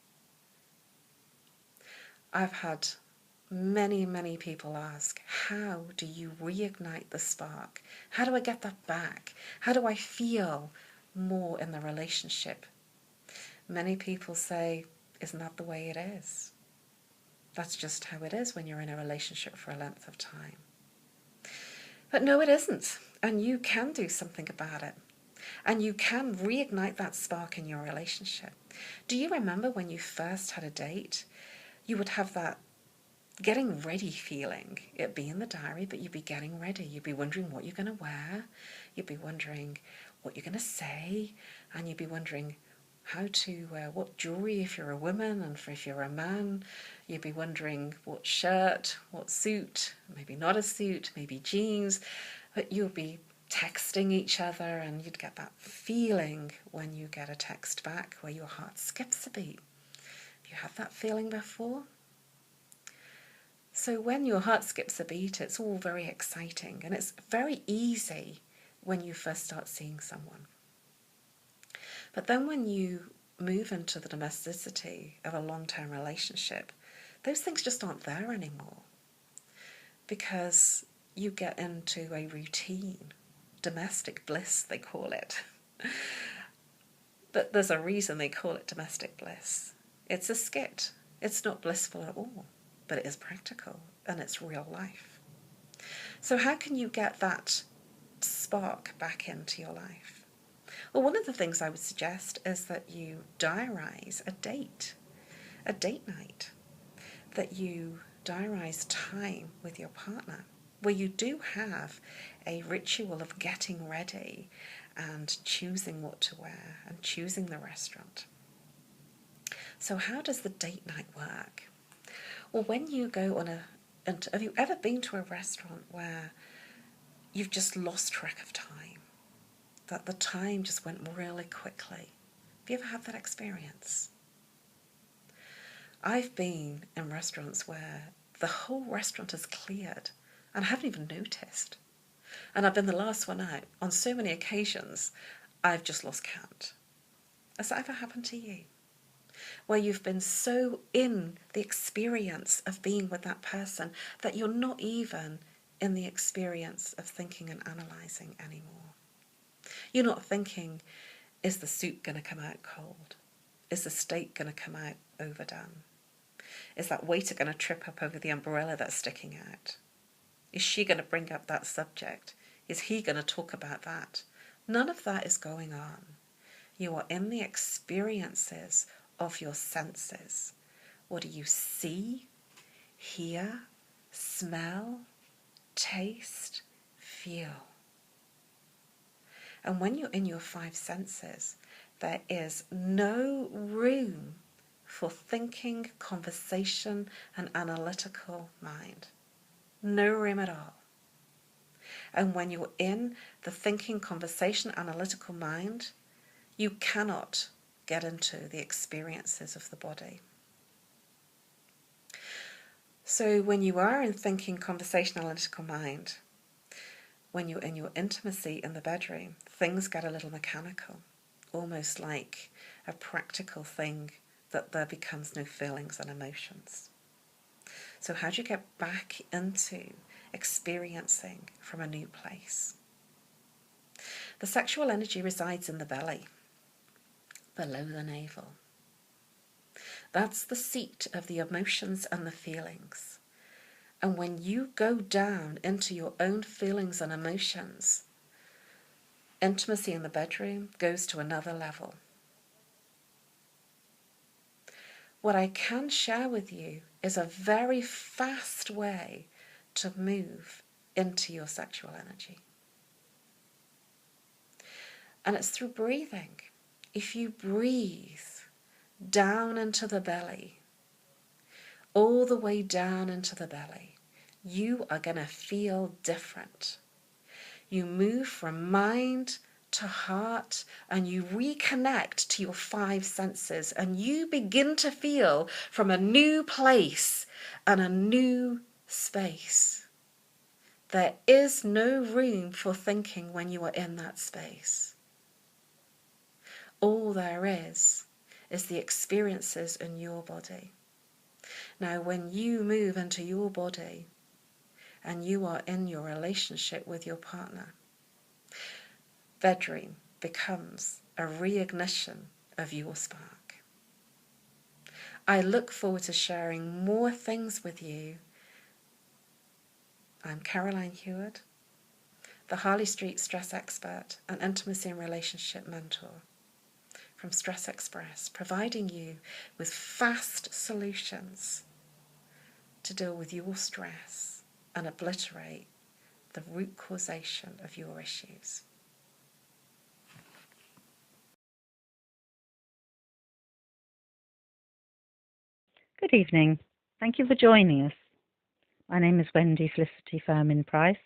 I've had many people ask, how do you reignite the spark? How do I get that back? How do I feel more in the relationship? Many people say, isn't that the way it is? That's just how it is when you're in a relationship for a length of time. But no, it isn't. And you can do something about it. And you can reignite that spark in your relationship. Do you remember when you first had a date? You would have that getting ready feeling. It'd be in the diary, but you'd be getting ready. You'd be wondering what you're going to wear. You'd be wondering what you're going to say. And you'd be wondering how to wear what jewelry if you're a woman, and if you're a man. You'd be wondering what shirt, what suit, maybe not a suit, maybe jeans. But you'll be texting each other, and you'd get that feeling when you get a text back where your heart skips a beat. Have you had that feeling before? So when your heart skips a beat, it's all very exciting, and it's very easy when you first start seeing someone. But then when you move into the domesticity of a long-term relationship, those things just aren't there anymore, because you get into a routine, domestic bliss they call it. But there's a reason they call it domestic bliss. It's a skit. It's not blissful at all, but it is practical and it's real life. So how can you get that spark back into your life? Well, one of the things I would suggest is that you diarise a date night, that you diarise time with your partner, where you do have a ritual of getting ready and choosing what to wear and choosing the restaurant. So how does the date night work? Well, when you go on have you ever been to a restaurant where you've just lost track of time? That the time just went really quickly? Have you ever had that experience? I've been in restaurants where the whole restaurant is cleared and I haven't even noticed. And I've been the last one out. On so many occasions, I've just lost count. Has that ever happened to you? Where you've been so in the experience of being with that person that you're not even in the experience of thinking and analysing anymore. You're not thinking, is the soup going to come out cold? Is the steak going to come out overdone? Is that waiter going to trip up over the umbrella that's sticking out? Is she going to bring up that subject? Is he going to talk about that? None of that is going on. You are in the experiences of your senses. What do you see, hear, smell, taste, feel? And when you're in your five senses, there is no room for thinking, conversation, and analytical mind. No room at all. And when you're in the thinking, conversation, analytical mind, you cannot get into the experiences of the body. So when you are in thinking, conversation, analytical mind, when you're in your intimacy in the bedroom, things get a little mechanical, almost like a practical thing that there becomes no feelings and emotions. So how do you get back into experiencing from a new place? The sexual energy resides in the belly, below the navel. That's the seat of the emotions and the feelings. And when you go down into your own feelings and emotions, intimacy in the bedroom goes to another level. What I can share with you is a very fast way to move into your sexual energy. And it's through breathing. If you breathe down into the belly, all the way down into the belly, you are going to feel different. You move from mind to heart and you reconnect to your five senses and you begin to feel from a new place and a new space. There is no room for thinking when you are in that space. All there is the experiences in your body. Now, when you move into your body and you are in your relationship with your partner, bedroom becomes a reignition of your spark. I look forward to sharing more things with you. I'm Caroline Heward, the Harley Street stress expert and intimacy and relationship mentor from Stress Express, providing you with fast solutions to deal with your stress and obliterate the root causation of your issues. Good evening. Thank you for joining us. My name is Wendy Felicity Firmin Price.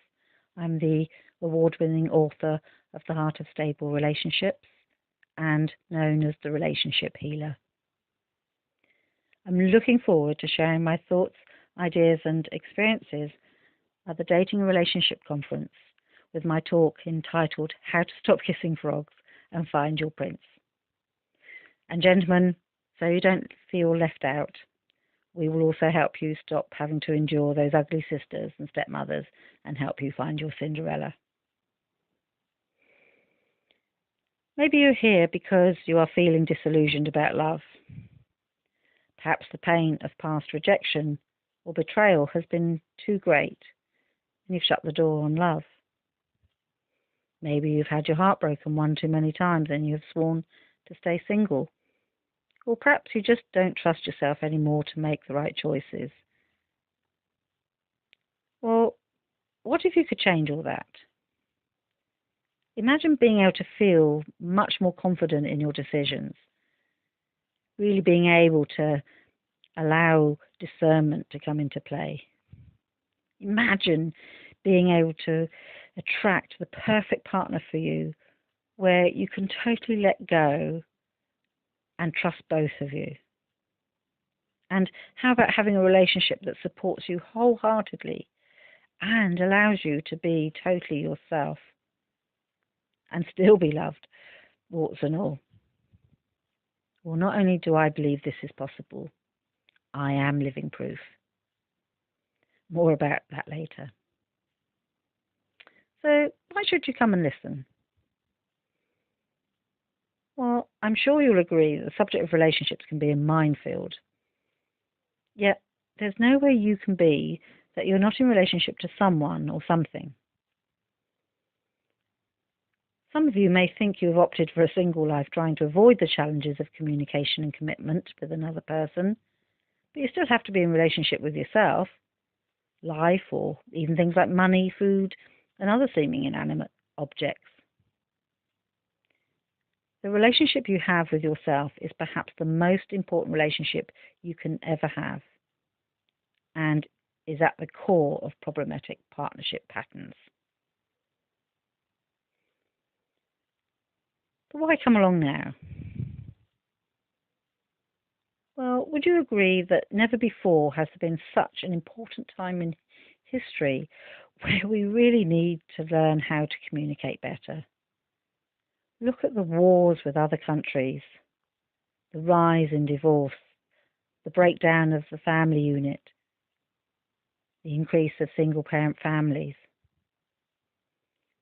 I'm the award-winning author of The Heart of Stable Relationships and known as the Relationship Healer. I'm looking forward to sharing my thoughts, ideas and experiences at the Dating and Relationship Conference with my talk entitled How to Stop Kissing Frogs and Find Your Prince. And gentlemen, so you don't feel left out, we will also help you stop having to endure those ugly sisters and stepmothers and help you find your Cinderella. Maybe you're here because you are feeling disillusioned about love. Perhaps the pain of past rejection or betrayal has been too great and you've shut the door on love. Maybe you've had your heart broken one too many times and you have sworn to stay single. Or perhaps you just don't trust yourself anymore to make the right choices. Well, what if you could change all that? Imagine being able to feel much more confident in your decisions, really being able to allow discernment to come into play. Imagine being able to attract the perfect partner for you where you can totally let go and trust both of you. And how about having a relationship that supports you wholeheartedly and allows you to be totally yourself and still be loved, warts and all? Well, not only do I believe this is possible, I am living proof. More about that later. So why should you come and listen? Well, I'm sure you'll agree that the subject of relationships can be a minefield. Yet, there's nowhere you can be that you're not in relationship to someone or something. Some of you may think you have opted for a single life trying to avoid the challenges of communication and commitment with another person, but you still have to be in relationship with yourself, life, or even things like money, food, and other seeming inanimate objects. The relationship you have with yourself is perhaps the most important relationship you can ever have, and is at the core of problematic partnership patterns. But why come along now? Well, would you agree that never before has there been such an important time in history where we really need to learn how to communicate better? Look at the wars with other countries, the rise in divorce, the breakdown of the family unit, the increase of single-parent families.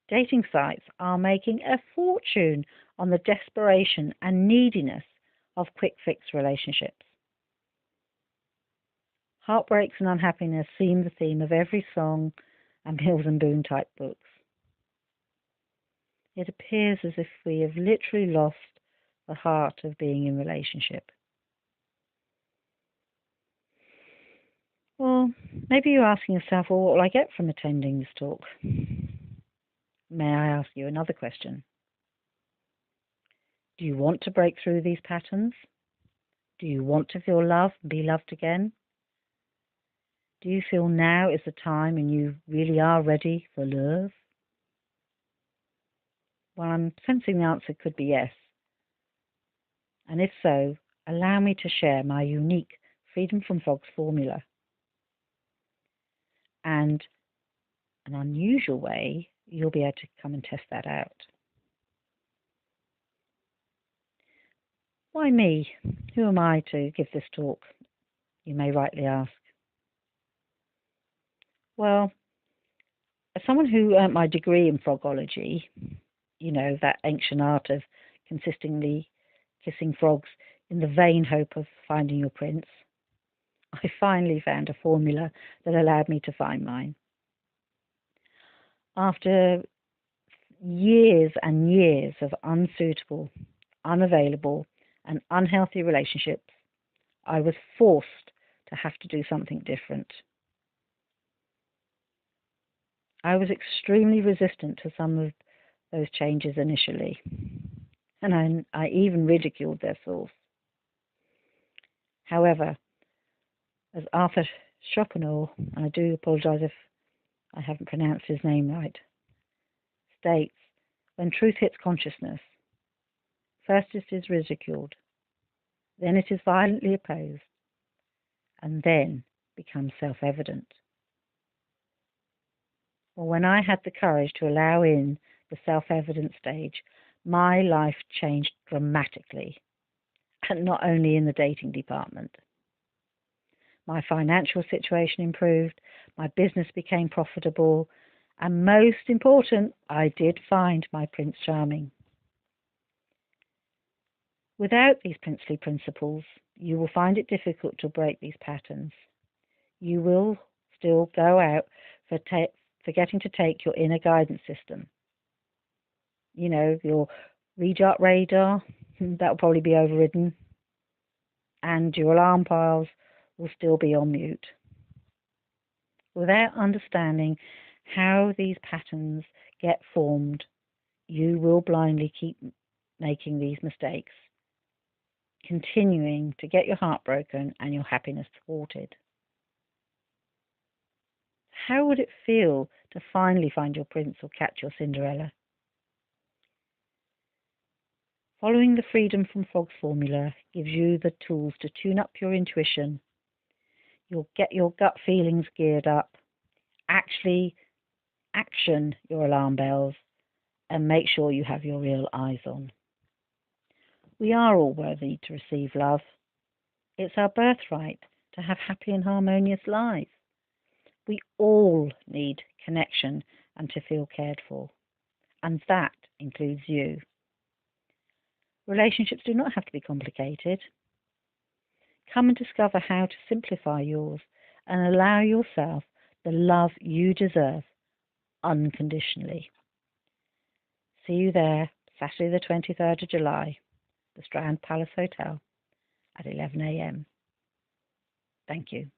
Dating sites are making a fortune on the desperation and neediness of quick-fix relationships. Heartbreaks and unhappiness seem the theme of every song and Mills and Boon type books. It appears as if we have literally lost the heart of being in relationship. Well, maybe you're asking yourself, well, what will I get from attending this talk? May I ask you another question? Do you want to break through these patterns? Do you want to feel love and be loved again? Do you feel now is the time and you really are ready for love? Well, I'm sensing the answer could be yes. And if so, allow me to share my unique Freedom from Frogs formula. And an unusual way, you'll be able to come and test that out. Why me? Who am I to give this talk? You may rightly ask. Well, as someone who earned my degree in frogology, you know, that ancient art of consistently kissing frogs in the vain hope of finding your prince, I finally found a formula that allowed me to find mine. After years and years of unsuitable, unavailable, and unhealthy relationships, I was forced to have to do something different. I was extremely resistant to some of those changes initially, and I even ridiculed their source. However, as Arthur Schopenhauer, and I do apologise if I haven't pronounced his name right, states, when truth hits consciousness, first it is ridiculed, then it is violently opposed, and then becomes self-evident. Well, when I had the courage to allow in the self-evident stage, my life changed dramatically, and not only in the dating department. My financial situation improved, my business became profitable, and most important, I did find my Prince Charming. Without these princely principles, you will find it difficult to break these patterns. You will still go out forgetting to take your inner guidance system. You know, your reject radar, that will probably be overridden, and your alarm piles will still be on mute. Without understanding how these patterns get formed, you will blindly keep making these mistakes, continuing to get your heart broken and your happiness thwarted. How would it feel to finally find your prince or catch your Cinderella? Following the Freedom from Frogs formula gives you the tools to tune up your intuition. You'll get your gut feelings geared up, actually action your alarm bells, and make sure you have your real eyes on. We are all worthy to receive love. It's our birthright to have happy and harmonious lives. We all need connection and to feel cared for. And that includes you. Relationships do not have to be complicated. Come and discover how to simplify yours and allow yourself the love you deserve unconditionally. See you there, Saturday the 23rd of July, the Strand Palace Hotel at 11 a.m. Thank you.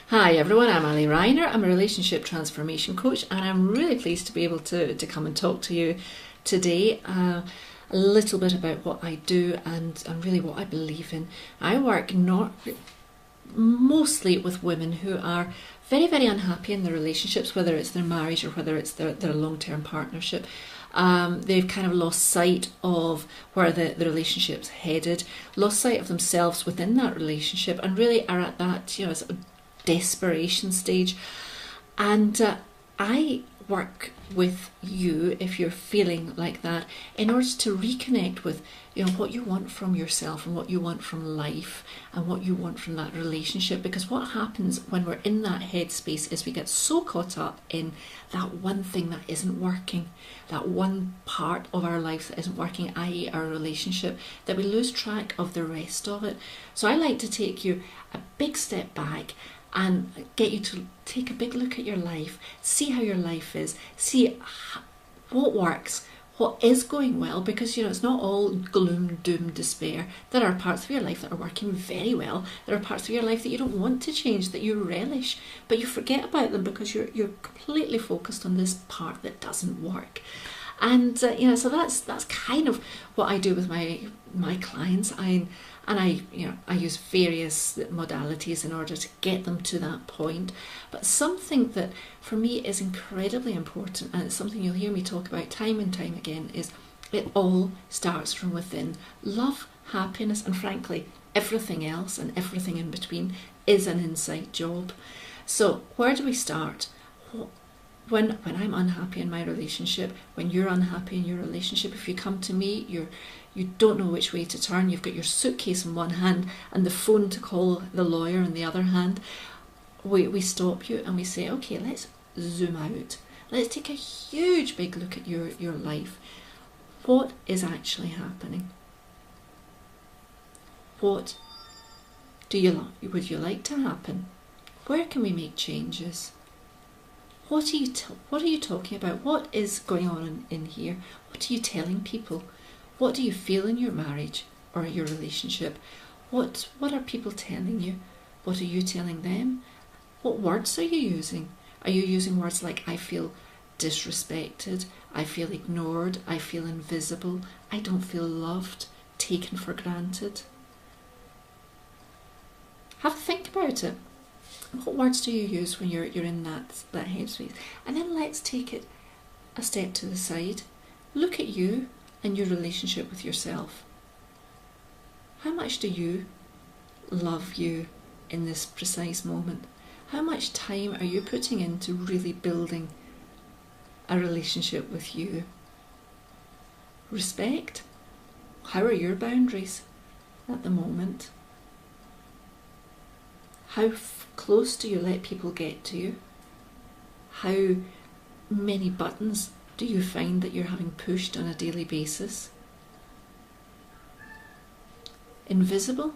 Hi everyone, I'm Ali Reiner. I'm a relationship transformation coach, and I'm really pleased to be able to come and talk to you today a little bit about what I do and really what I believe in. I work mostly with women who are very, very unhappy in their relationships, whether it's their marriage or whether it's their long-term partnership. They've kind of lost sight of where the relationship's headed, lost sight of themselves within that relationship, and really are at that, sort of desperation stage. And I work with you, if you're feeling like that, in order to reconnect with what you want from yourself and what you want from life and what you want from that relationship. Because what happens when we're in that headspace is we get so caught up in that one thing that isn't working, that one part of our life that isn't working, i.e. our relationship, that we lose track of the rest of it. So I like to take you a big step back and get you to take a big look at your life, see how your life is, see what works, what is going well, because it's not all gloom, doom, despair. There are parts of your life that are working very well. There are parts of your life that you don't want to change, that you relish, but you forget about them because you're completely focused on this part that doesn't work. And so that's kind of what I do with my clients. I use various modalities in order to get them to that point. But something that for me is incredibly important, and it's something you'll hear me talk about time and time again, is it all starts from within. Love, happiness, and frankly, everything else and everything in between is an inside job. So where do we start? When I'm unhappy in my relationship, when you're unhappy in your relationship, if you come to me, you don't know which way to turn, you've got your suitcase in one hand and the phone to call the lawyer in the other hand, we stop you and we say, okay, let's zoom out. Let's take a huge big look at your life. What is actually happening? What would you like to happen? Where can we make changes? What are you talking about? What is going on in here? What are you telling people? What do you feel in your marriage or your relationship? What are people telling you? What are you telling them? What words are you using? Are you using words like, I feel disrespected, I feel ignored, I feel invisible, I don't feel loved, taken for granted? Have a think about it. What words do you use when you're in that headspace? And then let's take it a step to the side. Look at you and your relationship with yourself. How much do you love you in this precise moment? How much time are you putting into really building a relationship with you? Respect? How are your boundaries at the moment? How close do you let people get to you? How many buttons do you find that you're having pushed on a daily basis? Invisible?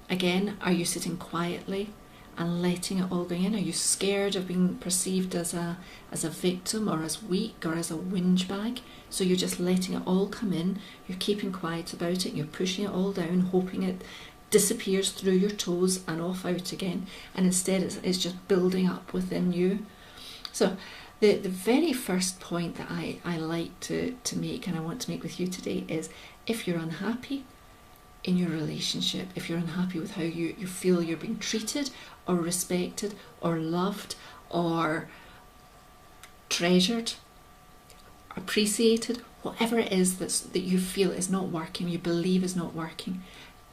Again, are you sitting quietly and letting it all go in? Are you scared of being perceived as a victim or as weak or as a whinge bag? So you're just letting it all come in, you're keeping quiet about it, you're pushing it all down, hoping it disappears through your toes and off out again, and instead it's just building up within you. So the very first point that I like to make, and I want to make with you today, is if you're unhappy in your relationship, if you're unhappy with how you feel you're being treated or respected or loved or treasured, appreciated, whatever it is that you feel is not working, you believe is not working,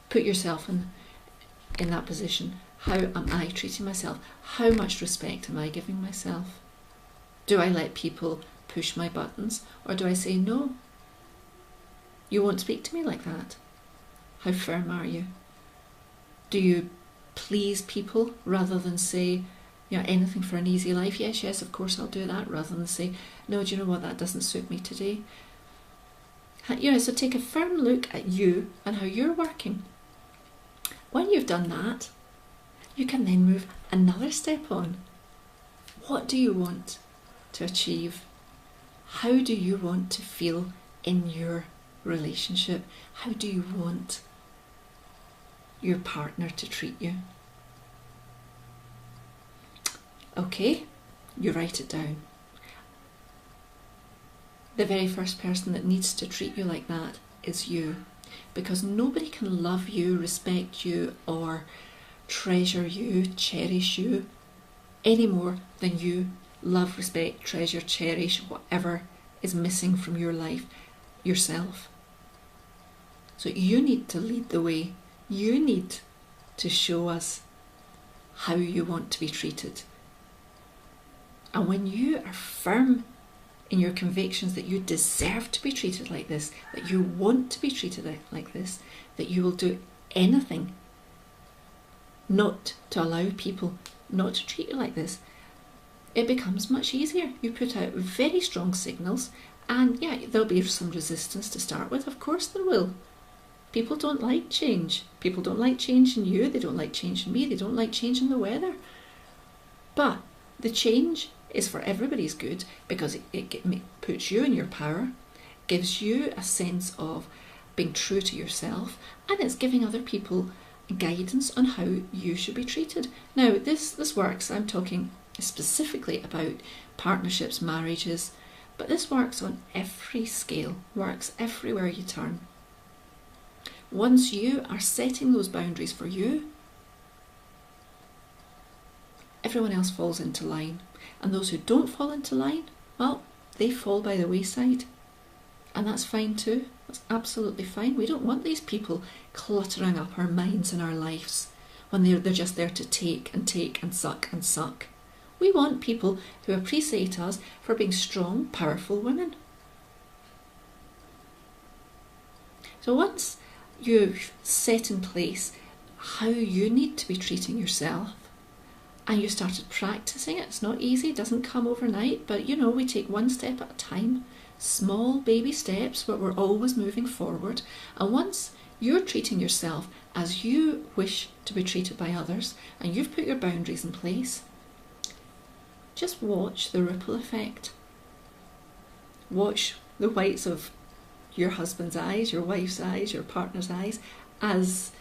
put yourself in that position. How am I treating myself? How much respect am I giving myself? Do I let people push my buttons, or do I say, no, you won't speak to me like that? How firm are you? Do you please people rather than say, anything for an easy life? Yes, of course I'll do that, rather than say, no, do you know what, that doesn't suit me today. So take a firm look at you and how you're working. When you've done that, you can then move another step on. What do you want to achieve? How do you want to feel in your relationship? How do you want your partner to treat you? Okay, you write it down. The very first person that needs to treat you like that is you, because nobody can love you, respect you, or treasure you, cherish you any more than you love, respect, treasure, cherish whatever is missing from your life yourself. So you need to lead the way. You need to show us how you want to be treated. And when you are firm in your convictions that you deserve to be treated like this, that you want to be treated like this, that you will do anything not to allow people not to treat you like this, it becomes much easier. You put out very strong signals, and there'll be some resistance to start with. Of course there will. People don't like change. People don't like change in you. They don't like change in me. They don't like change in the weather. But the change is for everybody's good, because it puts you in your power, gives you a sense of being true to yourself, and it's giving other people guidance on how you should be treated. Now, this works. I'm talking specifically about partnerships, marriages, but this works on every scale, works everywhere you turn. Once you are setting those boundaries for you, everyone else falls into line. And those who don't fall into line, well, they fall by the wayside. And that's fine too. That's absolutely fine. We don't want these people cluttering up our minds and our lives when they're just there to take and suck and suck. We want people who appreciate us for being strong, powerful women. So once you've set in place how you need to be treating yourself, and you started practicing it, it's not easy, it doesn't come overnight, but we take one step at a time, small baby steps, but we're always moving forward. And once you're treating yourself as you wish to be treated by others, and you've put your boundaries in place, just watch the ripple effect. Watch the whites of your husband's eyes, your wife's eyes, your partner's eyes, as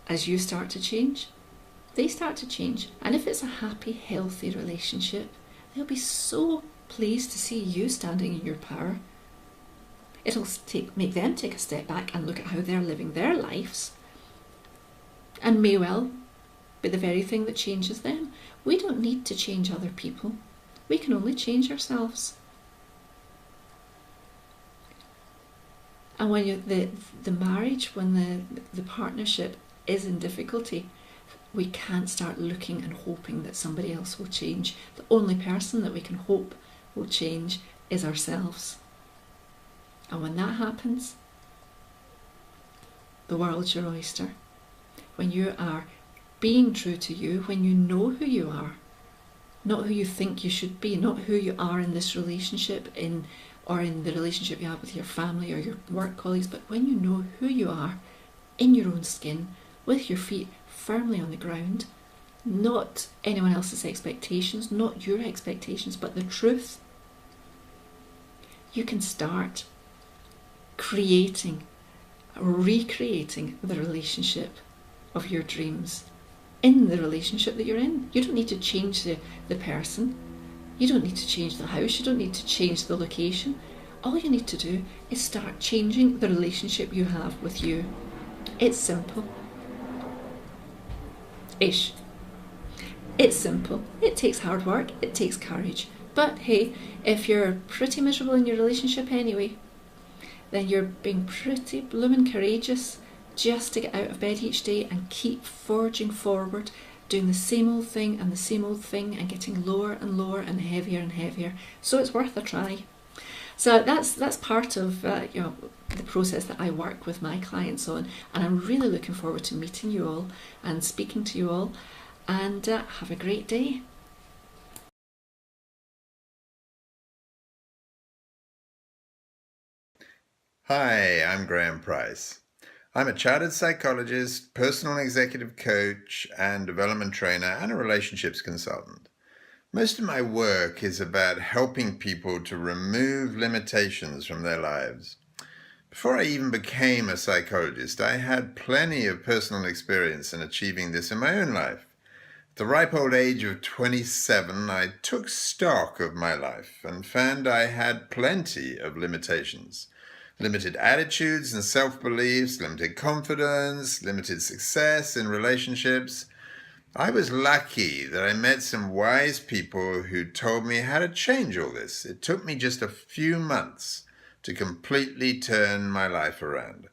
you start to change. They start to change. And if it's a happy, healthy relationship, they'll be so pleased to see you standing in your power. It'll make them take a step back and look at how they're living their lives, and may well be the very thing that changes them. We don't need to change other people. We can only change ourselves. And when the marriage, when the partnership is in difficulty, we can't start looking and hoping that somebody else will change. The only person that we can hope will change is ourselves. And when that happens, the world's your oyster. When you are being true to you, when you know who you are, not who you think you should be, not who you are in this relationship, or in the relationship you have with your family or your work colleagues, but when you know who you are in your own skin, with your feet firmly on the ground, not anyone else's expectations, not your expectations, but the truth, you can start recreating the relationship of your dreams in the relationship that you're in. You don't need to change the person. You don't need to change the house. You don't need to change the location. All you need to do is start changing the relationship you have with you. It's simple. Ish. It's simple. It takes hard work. It takes courage. But hey, if you're pretty miserable in your relationship anyway, then you're being pretty bloomin' courageous just to get out of bed each day and keep forging forward, doing the same old thing and the same old thing and getting lower and lower and heavier and heavier. So it's worth a try. So that's part of the process that I work with my clients on, and I'm really looking forward to meeting you all and speaking to you all, and have a great day. Hi, I'm Graham Price. I'm a chartered psychologist, personal and executive coach, and development trainer, and a relationships consultant. Most of my work is about helping people to remove limitations from their lives. Before I even became a psychologist, I had plenty of personal experience in achieving this in my own life. At the ripe old age of 27, I took stock of my life and found I had plenty of limitations. Limited attitudes and self-beliefs, limited confidence, limited success in relationships. I was lucky that I met some wise people who told me how to change all this. It took me just a few months to completely turn my life around.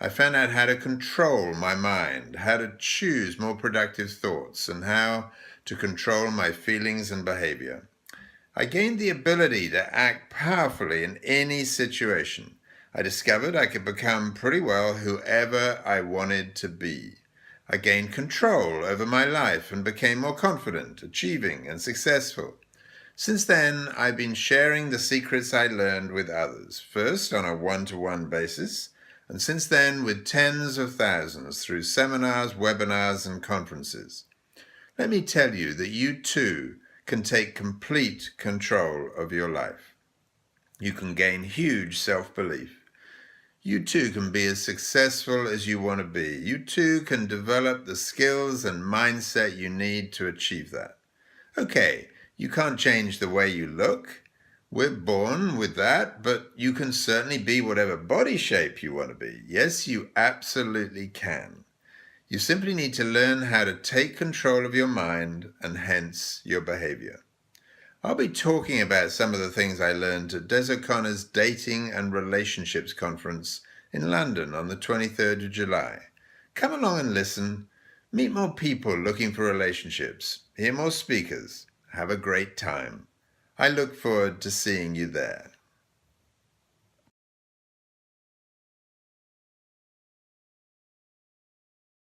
I found out how to control my mind, how to choose more productive thoughts, and how to control my feelings and behavior. I gained the ability to act powerfully in any situation. I discovered I could become pretty well whoever I wanted to be. I gained control over my life and became more confident, achieving, and successful. Since then, I've been sharing the secrets I learned with others, first on a one-to-one basis, and since then with tens of thousands through seminars, webinars, and conferences. Let me tell you that you too can take complete control of your life. You can gain huge self-belief. You too can be as successful as you want to be. You too can develop the skills and mindset you need to achieve that. Okay, you can't change the way you look. We're born with that, but you can certainly be whatever body shape you want to be. Yes, you absolutely can. You simply need to learn how to take control of your mind and hence your behavior. I'll be talking about some of the things I learned at Des O'Connor's Dating and Relationships Conference in London on the 23rd of July. Come along and listen. Meet more people looking for relationships. Hear more speakers. Have a great time. I look forward to seeing you there.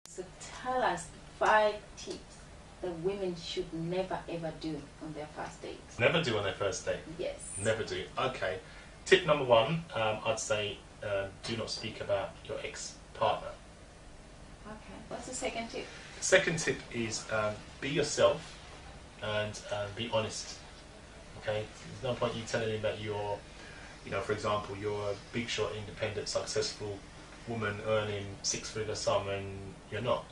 So tell us 5 tips that women should never ever do on their first date. Never do on their first date? Yes. Never do. Okay. Tip number 1, I'd say do not speak about your ex-partner. Okay. What's the second tip? Second tip is be yourself and be honest. Okay? There's no point you telling him that you're, for example, you're a big shot, independent, successful woman earning 6-figure sum and you're not.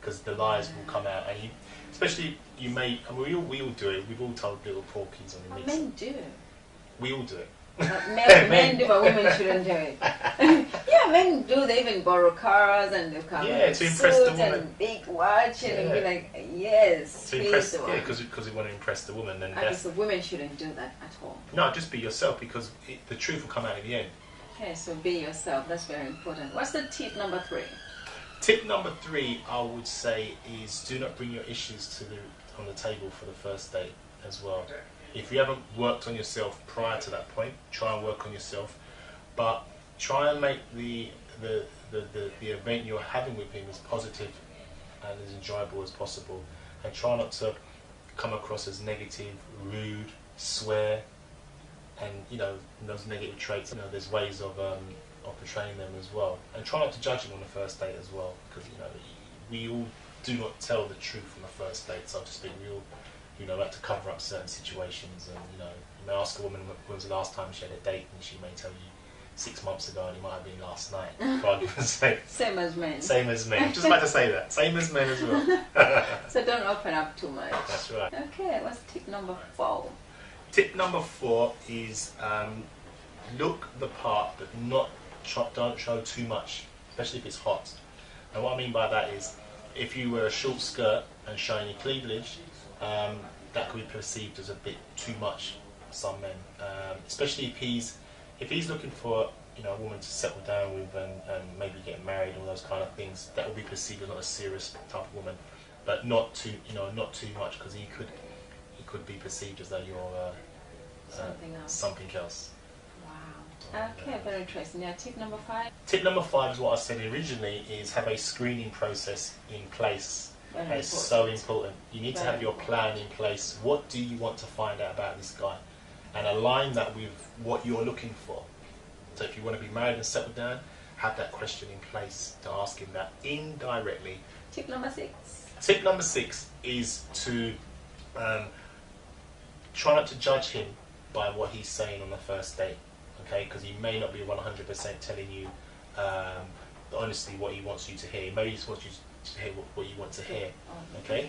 Because the lies will come out, and especially you may. I mean, we all do it. We've all told little porkies on the mix. Men do. We all do it. Men do, but women shouldn't do it. Yeah, men do. They even borrow cars and they come with to impress the suits woman. and big watch and be like, yes, To please impress, the woman. because we want to impress the woman. And Okay, so women shouldn't do that at all. no, just be yourself because the truth will come out in the end. Okay, so be yourself. That's very important. What's the tip number 3? Tip number 3, I would say, is do not bring your issues on the table for the first date as well. If you haven't worked on yourself prior to that point, try and work on yourself, but try and make the event you're having with him as positive and as enjoyable as possible, and try not to come across as negative, rude, swear, and those negative traits. There's ways of portraying them as well, and try not to judge him on the first date as well, because we all do not tell the truth on the first date, so to speak. We all like to cover up certain situations, and you may ask a woman when was the last time she had a date, and she may tell you 6 months ago, and it might have been last night, for argument's sake. Same as men. Same as men. Just about to say that. Same as men as well. So don't open up too much. That's right. Okay, what's tip number 4? Tip number 4 is look the part, but don't show too much, especially if it's hot. And what I mean by that is, if you wear a short skirt and showing your cleavage, that could be perceived as a bit too much for some men, especially if he's looking for a woman to settle down with and maybe get married, all those kind of things. That will be perceived as not a serious type of woman, but not too much, because he could be perceived as though you're Something else. something else. Wow. Okay, very interesting. Now, tip number 5. Tip number 5 is what I said originally, is have a screening process in place. Very It's important. so important. You need to Very have your plan in place. What do you want to find out about this guy? And align that with what you're looking for. So if you want to be married and settled down, have that question in place to ask him that indirectly. Tip number 6. Tip number 6 is to try not to judge him by what he's saying on the first date, okay? Because he may not be 100% telling you honestly what he wants you to hear. Maybe he just wants you to hear what you want to hear, okay?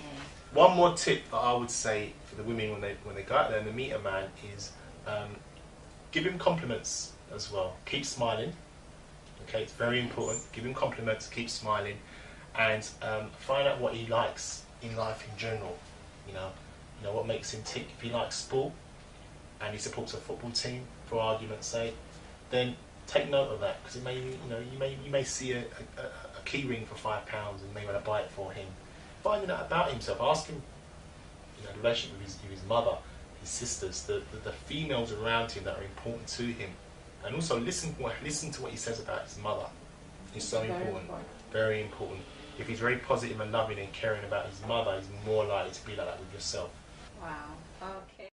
One more tip that I would say for the women when they go out there and they meet a man is give him compliments as well. Keep smiling, okay? It's very important. Give him compliments, keep smiling, and find out what he likes in life in general. You know what makes him tick. If he likes sport and he supports a football team, for argument's sake, then take note of that, because it may, you may see a key ring for £5 and you may want to buy it for him. Finding out about himself, ask him, the relationship with his mother, his sisters, the females around him that are important to him, and also listen to what he says about his mother. It's so important, very important. If he's very positive and loving and caring about his mother, he's more likely to be like that with yourself. Wow. Okay.